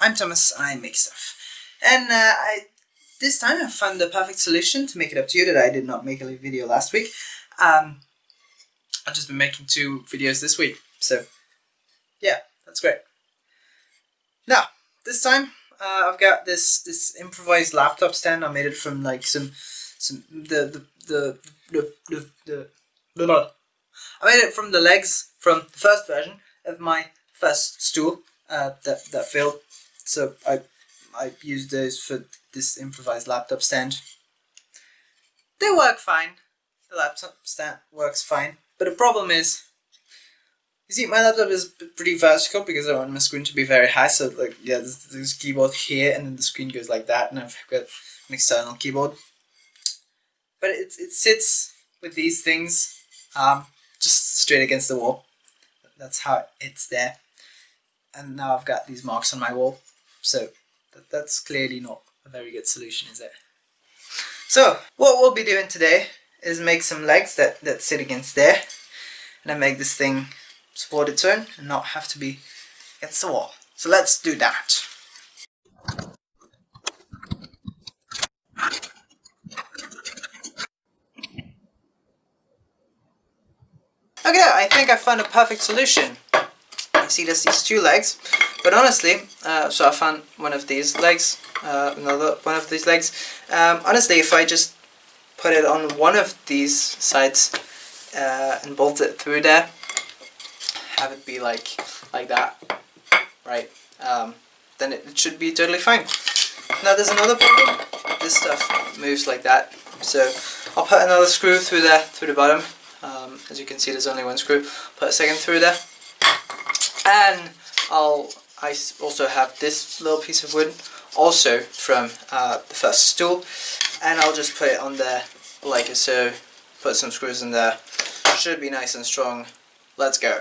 I'm Thomas, I make stuff. And this time I found the perfect solution to make it up to you that I did not make a video last week. I've just been making 2 videos this week, so yeah, that's great. Now, this time I've got this improvised laptop stand. I made it from like I made it from the legs from the first version of my first stool that failed. So I used those for this improvised laptop stand. They work fine. The laptop stand works fine. But the problem is, you see, my laptop is pretty vertical because I want my screen to be very high. So like, yeah, there's a keyboard here, and then the screen goes like that, and I've got an external keyboard. But it sits with these things just straight against the wall. That's how it's there. And now I've got these marks on my wall. So that's clearly not a very good solution, is it? So what we'll be doing today is make some legs that sit against there, and then make this thing support its own and not have to be against the wall. So let's do that. Okay, I think I found a perfect solution. You see there's these 2 legs, but honestly, so I found one of these legs, another one of these legs. Honestly, if I just put it on one of these sides and bolt it through there, have it be like that, right? Then it should be totally fine. Now there's another problem. This stuff moves like that, so I'll put another screw through there, through the bottom. As you can see, there's only one screw. Put a second through there, and I also have this little piece of wood, also from the first stool, and I'll just put it on there like so. Put some screws in there. Should be nice and strong. Let's go.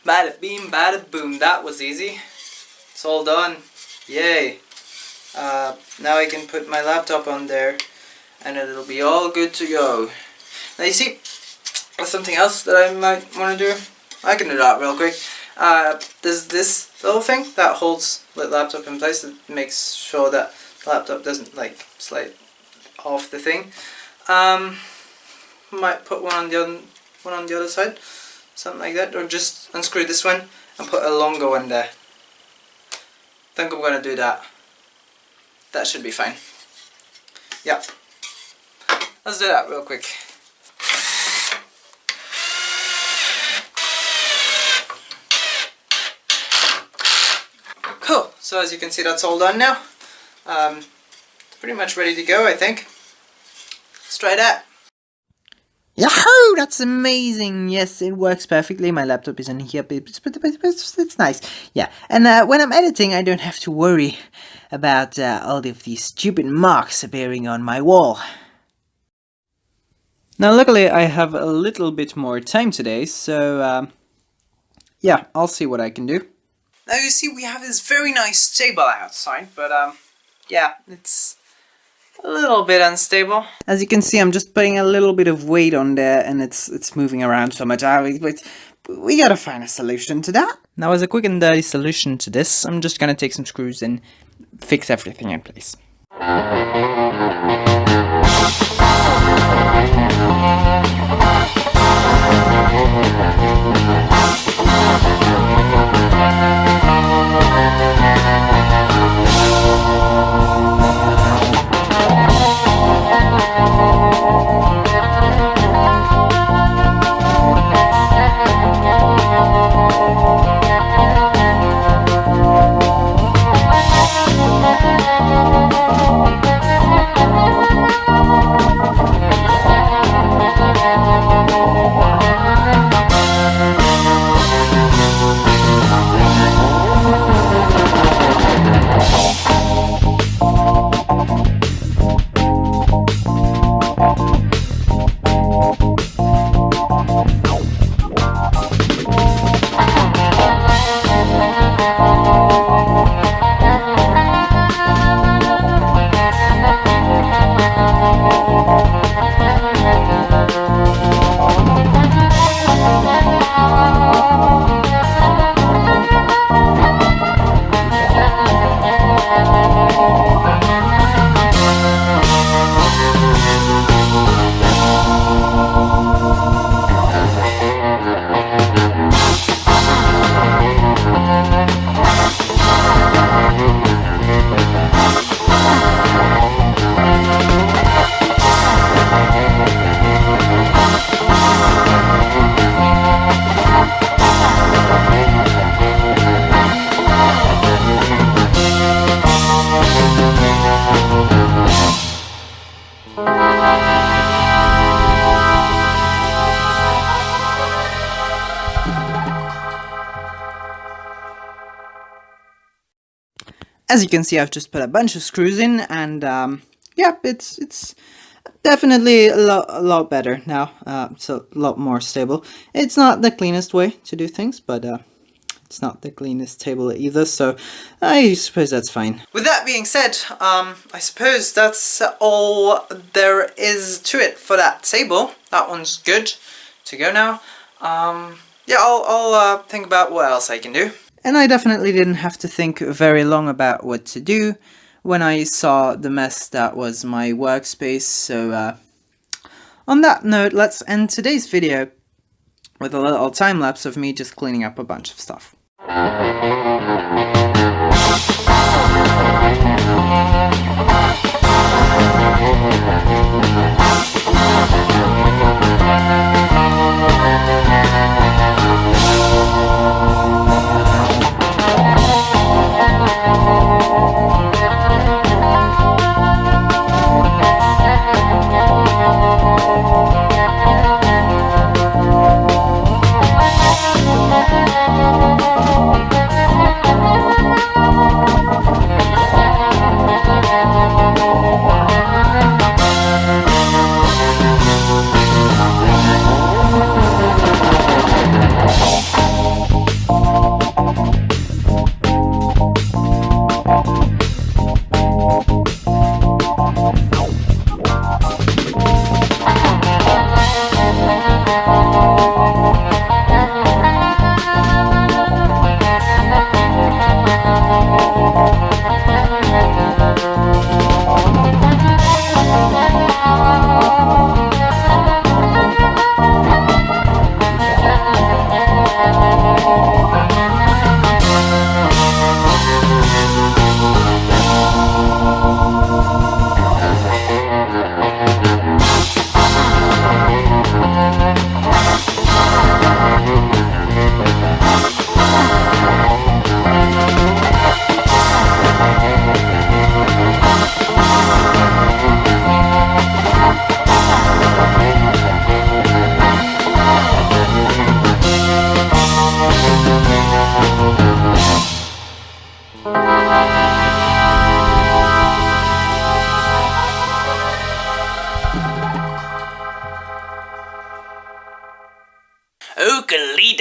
Bada beam, bada boom. That was easy. It's all done. Yay. Now I can put my laptop on there and it'll be all good to go. Now you see, there's something else that I might want to do. I can do that real quick. There's this little thing that holds the laptop in place, that makes sure that the laptop doesn't like slide off the thing. Might put one on the other side. Something like that, or just unscrew this one and put a longer one there. Think I'm going to do that. That should be fine. Yeah. Let's do that real quick. Cool. So as you can see, that's all done now. It's pretty much ready to go, I think. Let's try that. Yahoo! That's amazing! Yes, it works perfectly. My laptop is in here, but it's nice. Yeah, and when I'm editing, I don't have to worry about all of these stupid marks appearing on my wall. Now, luckily, I have a little bit more time today, so yeah, I'll see what I can do. Now, you see, we have this very nice table outside, but yeah, it's a little bit unstable. As you can see, I'm just putting a little bit of weight on there, and it's moving around so much. But we gotta find a solution to that. Now, as a quick and dirty solution to this, I'm just gonna take some screws and fix everything in place. As you can see, I've just put a bunch of screws in, and yeah, it's definitely a lot better now. It's a lot more stable. It's not the cleanest way to do things, but it's not the cleanest table either, so I suppose that's fine. With that being said, I suppose that's all there is to it for that table. That one's good to go now. Yeah, I'll think about what else I can do. And I definitely didn't have to think very long about what to do when I saw the mess that was my workspace, so on that note, let's end today's video with a little time-lapse of me just cleaning up a bunch of stuff.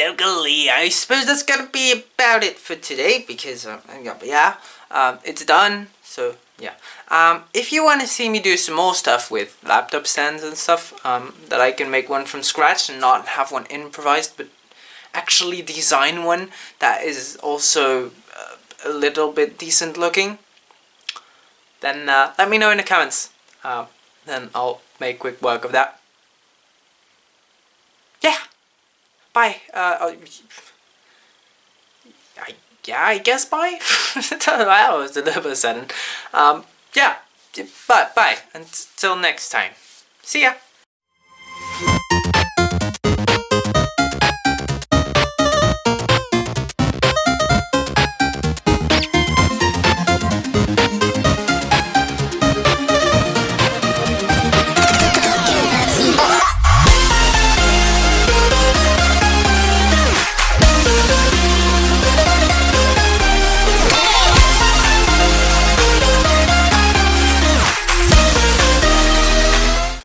Oogly, I suppose that's gonna be about it for today, because it's done. So yeah, if you want to see me do some more stuff with laptop stands and stuff, that I can make one from scratch and not have one improvised, but actually design one that is also a little bit decent looking, then let me know in the comments. Then I'll make quick work of that. Yeah. Bye. I guess bye. That was a little bit sudden. Yeah. Bye. Until next time. See ya.